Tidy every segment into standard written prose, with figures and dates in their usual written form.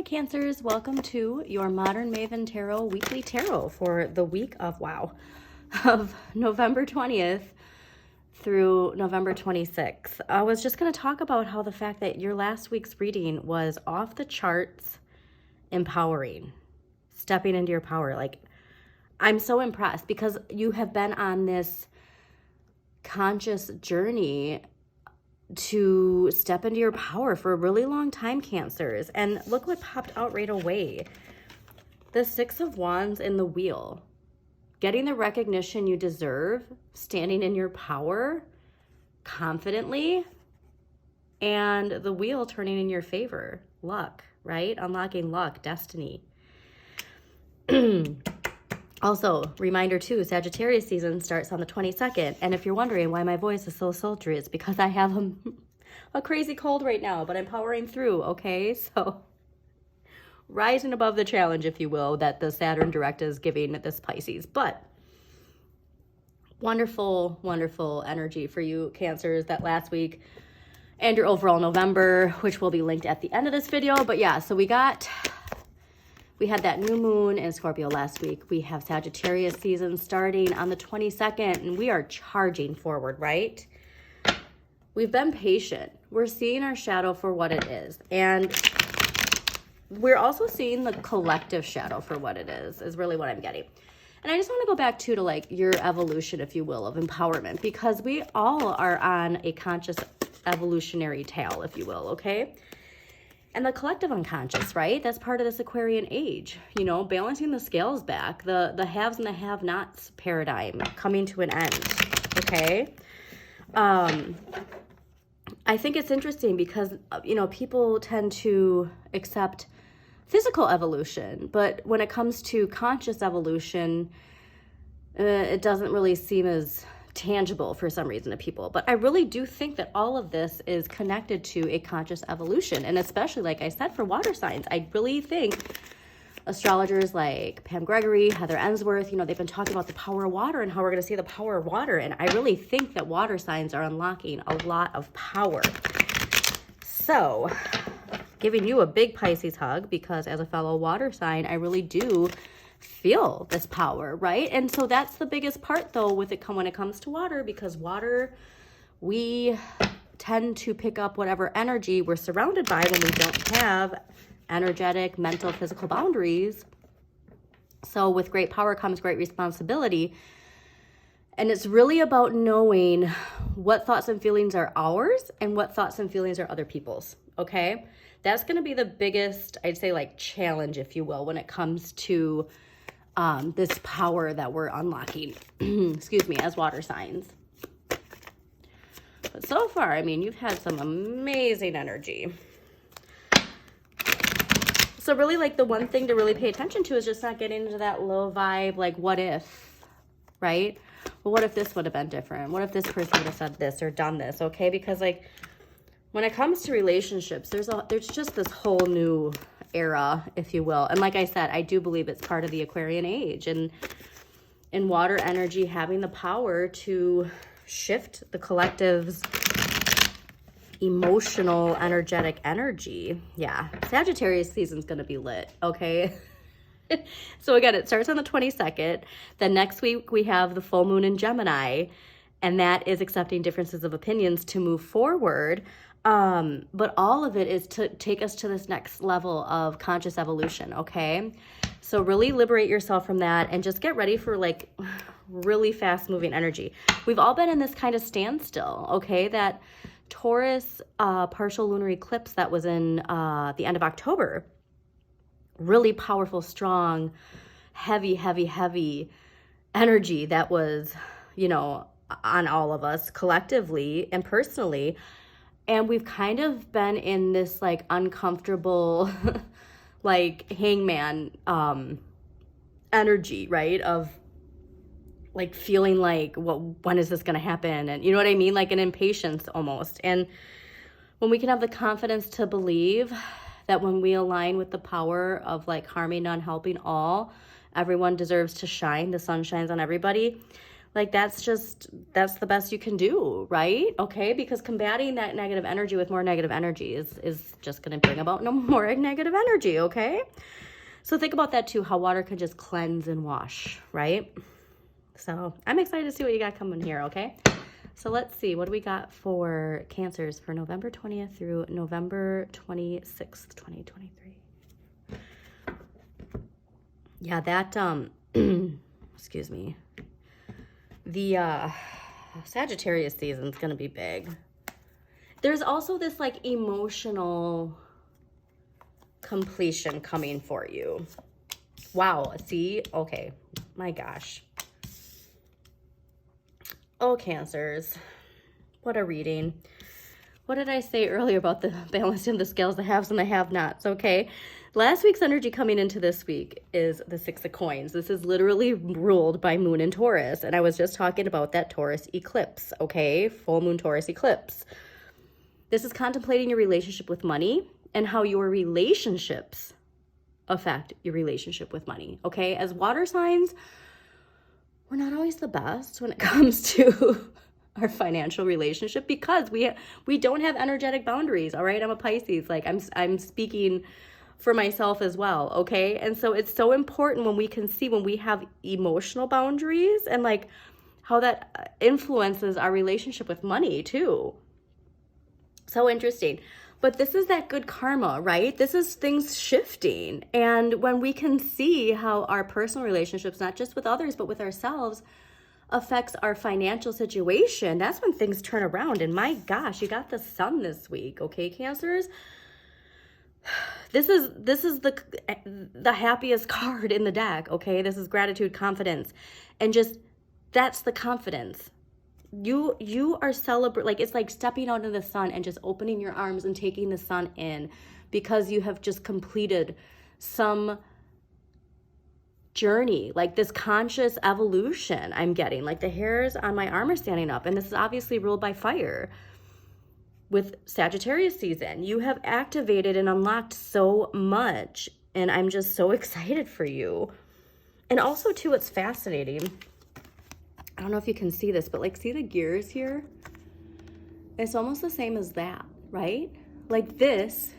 Cancers, welcome to your Modern Maven Tarot Weekly Tarot for the week of, of November 20th through November 26th. I was just going to talk about how the fact that your last week's reading was off the charts empowering, stepping into your power. Like, I'm so impressed because you have been on this conscious journey to step into your power for a really long time, Cancers. And look what popped out right away. The Six of Wands in the Wheel. Getting the recognition you deserve, standing in your power confidently, and the wheel turning in your favor. Luck, right? Unlocking luck, destiny. Also, reminder too, Sagittarius season starts on the 22nd. And if you're wondering why my voice is so sultry, it's because I have a crazy cold right now, but I'm powering through, okay? So rising above the challenge, if you will, that the Saturn direct is giving this Pisces. But wonderful, wonderful energy for you, Cancers, that last week and your overall November, which will be linked at the end of this video. But yeah, so we had that new moon in Scorpio last week. We have Sagittarius season starting on the 22nd, and we are charging forward, right? We've been patient. We're seeing our shadow for what it is. And we're also seeing the collective shadow for what it is really what I'm getting. And I just want to go back to like your evolution, if you will, of empowerment, because we all are on a conscious evolutionary tail, if you will, okay? And the collective unconscious, right? That's part of this Aquarian age, you know, balancing the scales back, the haves and the have-nots paradigm coming to an end, okay? I think it's interesting because, you know, people tend to accept physical evolution, but when it comes to conscious evolution, it doesn't really seem as tangible for some reason to people. But I really do think that all of this is connected to a conscious evolution. And especially, like I said, for water signs, I really think astrologers like Pam Gregory, Heather Ensworth, you know, they've been talking about the power of water and how we're going to see the power of water. And I really think that water signs are unlocking a lot of power. So giving you a big Pisces hug, because as a fellow water sign, I really do feel this power, right? And so that's the biggest part though with it when it comes to water, because water, we tend to pick up whatever energy we're surrounded by when we don't have energetic, mental, physical boundaries. So with great power comes great responsibility. And it's really about knowing what thoughts and feelings are ours and what thoughts and feelings are other people's, okay? That's going to be the biggest, I'd say, like challenge, if you will, when it comes to this power that we're unlocking, excuse me, as water signs. But so far, I mean, you've had some amazing energy. So really, like, the one thing to really pay attention to is just not getting into that low vibe, like, what if, right? Well, what if this would have been different? What if this person would have said this or done this, okay? Because, like, when it comes to relationships, there's just this whole new era, if you will. And like I said, I do believe it's part of the Aquarian age, and in water energy having the power to shift the collective's emotional, energetic energy. Yeah, Sagittarius season's going to be lit, okay? So again, it starts on the 22nd. Then next week we have the full moon in Gemini, and that is accepting differences of opinions to move forward. But all of it is to take us to this next level of conscious evolution, okay? So really liberate yourself from that and just get ready for like really fast moving energy. We've all been in this kind of standstill, okay? That Taurus partial lunar eclipse that was in the end of October, really powerful, strong, heavy energy that was, you know, on all of us collectively and personally. And we've kind of been in this like uncomfortable, like hangman energy, right? Of like feeling like, well, when is this going to happen? And you know what I mean? Like an impatience almost. And when we can have the confidence to believe that when we align with the power of like harming none, helping all, everyone deserves to shine. The sun shines on everybody. Like that's the best you can do, right? Okay, because combating that negative energy with more negative energy is just going to bring about no more negative energy, okay? So think about that too, how water can just cleanse and wash, right? So I'm excited to see what you got coming here, okay? So let's see, what do we got for Cancers for November 20th through November 26th, 2023? Yeah, that, excuse me. The Sagittarius season is going to be big. There's also this like emotional completion coming for you. Wow, see? Okay, my gosh. Oh, Cancers. What a reading. What did I say earlier about the balance in the scales, the haves and the have-nots? Okay. Last week's energy coming into this week is the Six of Coins. This is literally ruled by Moon and Taurus. And I was just talking about that Taurus eclipse, okay? Full Moon Taurus eclipse. This is contemplating your relationship with money and how your relationships affect your relationship with money, okay? As water signs, we're not always the best when it comes to our financial relationship because we don't have energetic boundaries, all right? I'm a Pisces. Like I'm speaking for myself as well, okay? And so it's so important when we can see when we have emotional boundaries and like how that influences our relationship with money too. So interesting. But this is that good karma, right? This is things shifting. And when we can see how our personal relationships, not just with others, but with ourselves, affects our financial situation, that's when things turn around. And my gosh, you got the sun this week, okay, Cancers? This is the happiest card in the deck, okay? This is gratitude, confidence, and just that's the confidence. You are celebrating, like it's like stepping out in the sun and just opening your arms and taking the sun in because you have just completed some journey, like this conscious evolution I'm getting. Like the hairs on my arm are standing up, and this is obviously ruled by fire. With Sagittarius season, you have activated and unlocked so much, and I'm just so excited for you. And also too, what's fascinating, I don't know if you can see this, but like see the gears here? It's almost the same as that, right? Like this,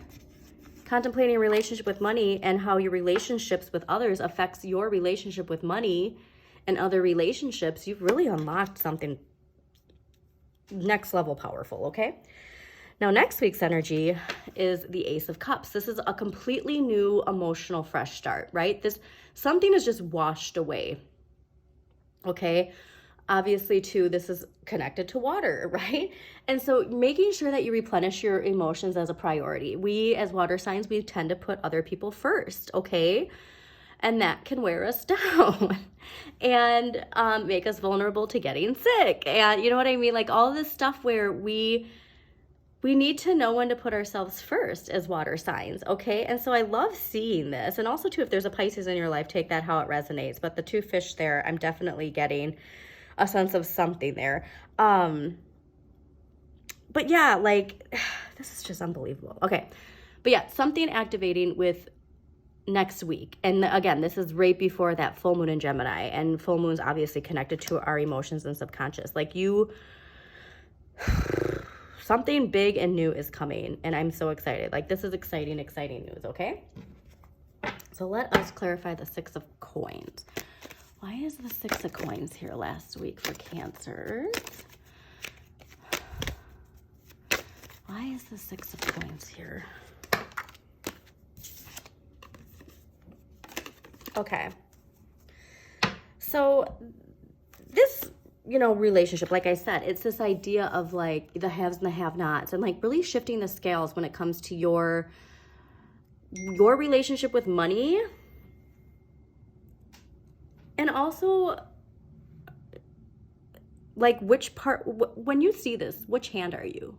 contemplating a relationship with money and how your relationships with others affects your relationship with money and other relationships. You've really unlocked something next level powerful, okay? Now, next week's energy is the Ace of Cups. This is a completely new emotional fresh start, right? Something is just washed away, okay? Obviously, too, this is connected to water, right? And so making sure that you replenish your emotions as a priority. We, as water signs, we tend to put other people first, okay? And that can wear us down and make us vulnerable to getting sick. And you know what I mean? Like all this stuff where we need to know when to put ourselves first as water signs, okay? And so I love seeing this. And also, too, if there's a Pisces in your life, take that how it resonates. But the two fish there, I'm definitely getting a sense of something there. But yeah, like, this is just unbelievable. Okay. But yeah, something activating with next week. And again, this is right before that full moon in Gemini. And full moon's obviously connected to our emotions and subconscious. Like something big and new is coming, and I'm so excited. Like this is exciting news, okay? So let us clarify the Six of Coins. Why is the Six of Coins here last week for Cancers? Why is the Six of Coins here? Okay. So this relationship, like I said, it's this idea of like the haves and the have-nots and like really shifting the scales when it comes to your relationship with money. And also like which part, when you see this, which hand are you,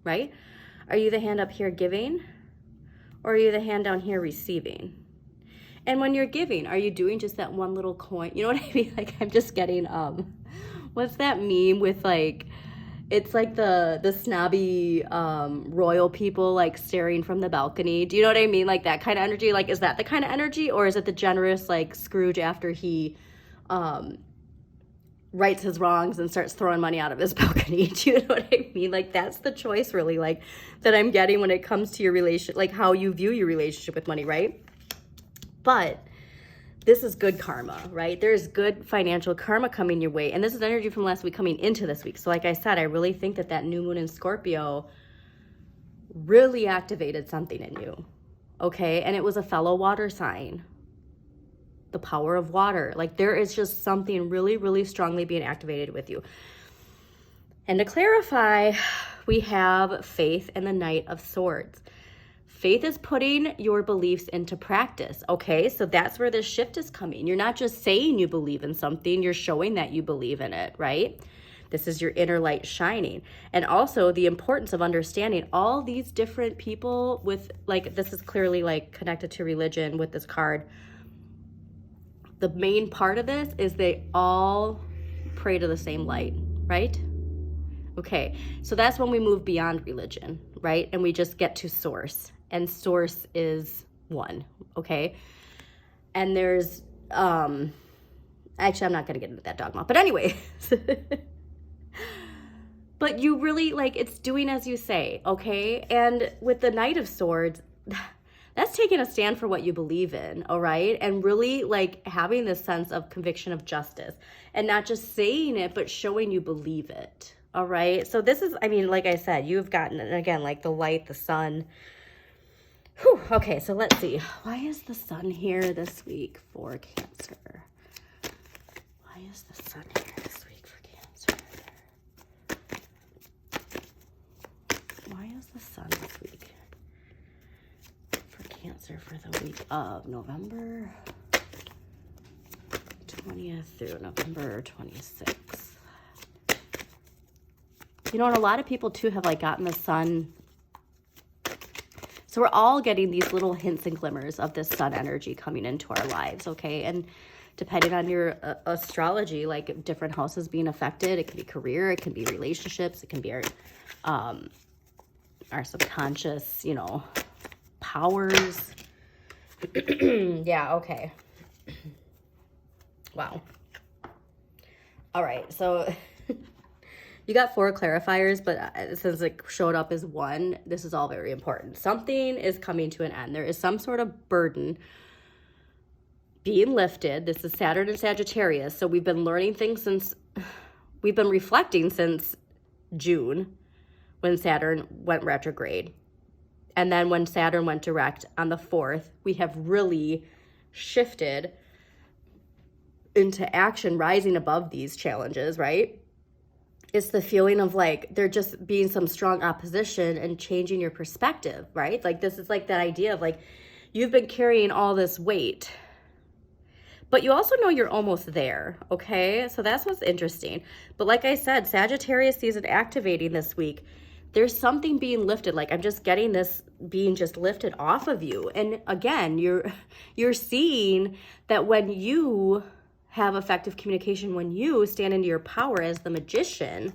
right? Are you the hand up here giving, or are you the hand down here receiving? And when you're giving, are you doing just that one little coin? You know what I mean? Like I'm just getting, what's that meme with like, it's like the snobby royal people like staring from the balcony. Do you know what I mean? Like that kind of energy. Like, is that the kind of energy, or is it the generous like Scrooge after he rights his wrongs and starts throwing money out of his balcony. Do you know what I mean? Like, that's the choice really, like, that I'm getting when it comes to your relation, like how you view your relationship with money, right? But this is good karma, right? There's good financial karma coming your way. And this is energy from last week coming into this week. So like I said, I really think that that new moon in Scorpio really activated something in you, okay? And it was a fellow water sign. The power of water. Like, there is just something really, really strongly being activated with you. And to clarify, we have faith and the Knight of Swords. Faith is putting your beliefs into practice, okay? So that's where this shift is coming. You're not just saying you believe in something, you're showing that you believe in it, right? This is your inner light shining. And also the importance of understanding all these different people with, like, this is clearly like connected to religion with this card. The main part of this is they all pray to the same light, right? Okay, so that's when we move beyond religion, right? And we just get to source. And source is one, okay? And there's, actually, I'm not gonna get into that dogma, but anyway. But you really, like, it's doing as you say, okay? And with the Knight of Swords, that's taking a stand for what you believe in, all right? And really, like, having this sense of conviction of justice and not just saying it, but showing you believe it, all right? So this is, I mean, like I said, you've gotten, again, like the light, the sun. Whew, okay, so let's see. Why is the sun here this week for Cancer? Why is the sun here this week for Cancer? Why is the sun this week for Cancer for the week of November 20th through November 26th? You know, and a lot of people too have like gotten the sun. So we're all getting these little hints and glimmers of this sun energy coming into our lives, okay? And depending on your astrology, like different houses being affected, it can be career, it can be relationships, it can be our subconscious, you know, powers. Yeah, okay. Wow. All right, so you got 4 clarifiers, but since it showed up as 1, this is all very important. Something is coming to an end. There is some sort of burden being lifted. This is Saturn and Sagittarius. So we've been learning things we've been reflecting since June when Saturn went retrograde. And then when Saturn went direct on the 4th, we have really shifted into action, rising above these challenges, right? It's the feeling of like there just being some strong opposition and changing your perspective, right? Like this is like that idea of like you've been carrying all this weight, but you also know you're almost there, okay? So that's what's interesting. But like I said, Sagittarius season activating this week. There's something being lifted. Like I'm just getting this being just lifted off of you. And again, you're seeing that when you have effective communication, when you stand into your power as the magician,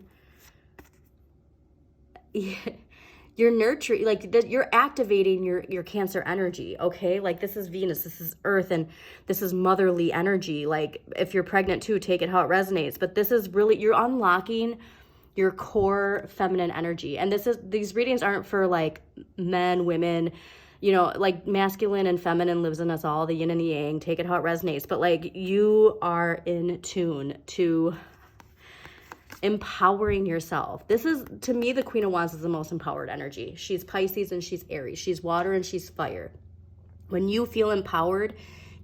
you're nurturing, like you're activating your Cancer energy, okay? Like this is Venus, this is Earth, and this is motherly energy. Like if you're pregnant too, take it how it resonates. But this is really, you're unlocking your core feminine energy. And these readings aren't for like men, women, you know, like masculine and feminine lives in us all, the yin and the yang, take it how it resonates. But like you are in tune to empowering yourself. This is, to me, the Queen of Wands is the most empowered energy. She's Pisces and she's Aries. She's water and she's fire. When you feel empowered,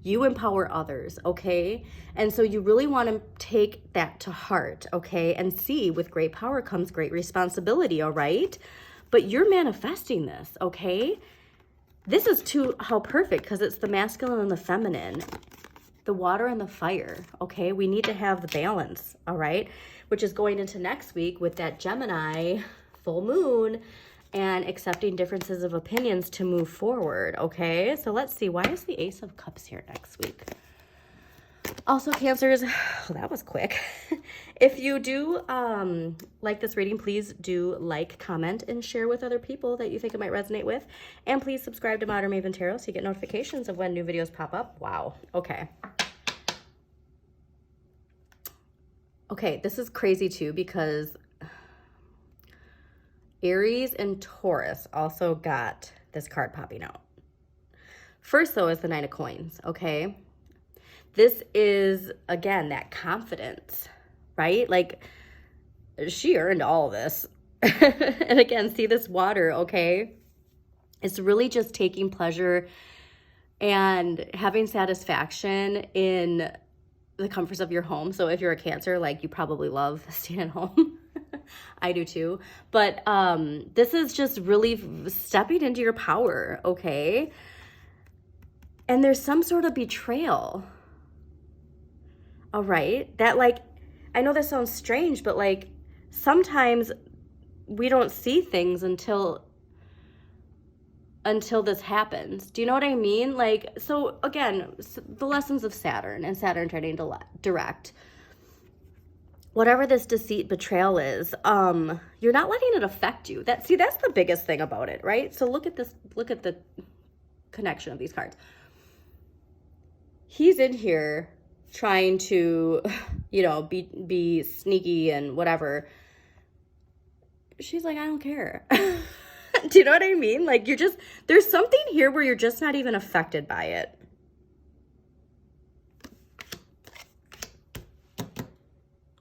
you empower others, okay? And so you really want to take that to heart, okay? And see, with great power comes great responsibility, all right? But you're manifesting this, okay? This is how perfect, because it's the masculine and the feminine, the water and the fire, okay? We need to have the balance, all right? Which is going into next week with that Gemini full moon and accepting differences of opinions to move forward, okay? So let's see, why is the Ace of Cups here next week? Also, Cancers, that was quick. If you do like this reading, please do like, comment, and share with other people that you think it might resonate with. And please subscribe to Modern Maven Tarot so you get notifications of when new videos pop up. Wow, okay. Okay, this is crazy too because Aries and Taurus also got this card popping out. First, though, is the Knight of Coins, okay? This is, again, that confidence, right? Like, she earned all of this. And again, see this water, okay? It's really just taking pleasure and having satisfaction in the comforts of your home. So if you're a Cancer, like, you probably love staying at home. I do too. But this is just really stepping into your power, okay? And there's some sort of betrayal. All right? That, like, I know this sounds strange, but like sometimes we don't see things until this happens. Do you know what I mean? Like, so again, the lessons of Saturn and Saturn trading direct. Whatever this deceit, betrayal is, you're not letting it affect you. That's the biggest thing about it, right? So look at this, look at the connection of these cards. He's in here trying to, you know, be sneaky and whatever. She's like, I don't care. Do you know what I mean? Like, there's something here where you're just not even affected by it.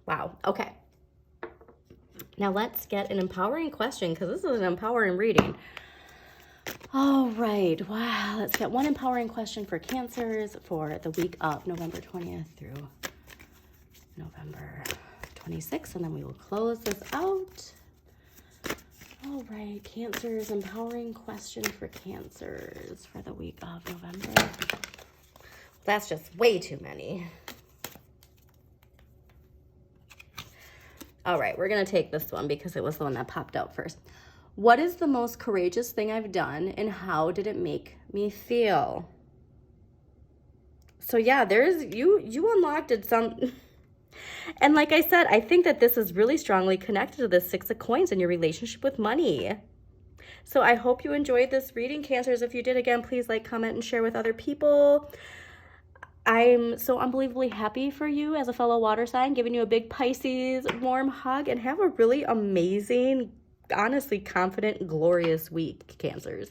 Wow. Okay. Now let's get an empowering question, because this is an empowering reading. All right. Wow. Let's get one empowering question for Cancers for the week of November 20th through November 26th, and then we will close this out. All right. Cancers, empowering question for Cancers for the week of November. That's just way too many. All right, we're going to take this one because it was the one that popped out first. What is the most courageous thing I've done, and how did it make me feel? So yeah, you unlocked it some. And like I said, I think that this is really strongly connected to the Six of Coins and your relationship with money. So I hope you enjoyed this reading, Cancers. If you did, again, please like, comment, and share with other people. I'm so unbelievably happy for you as a fellow water sign, giving you a big Pisces warm hug, and have a really amazing, honestly confident, glorious week, Cancers.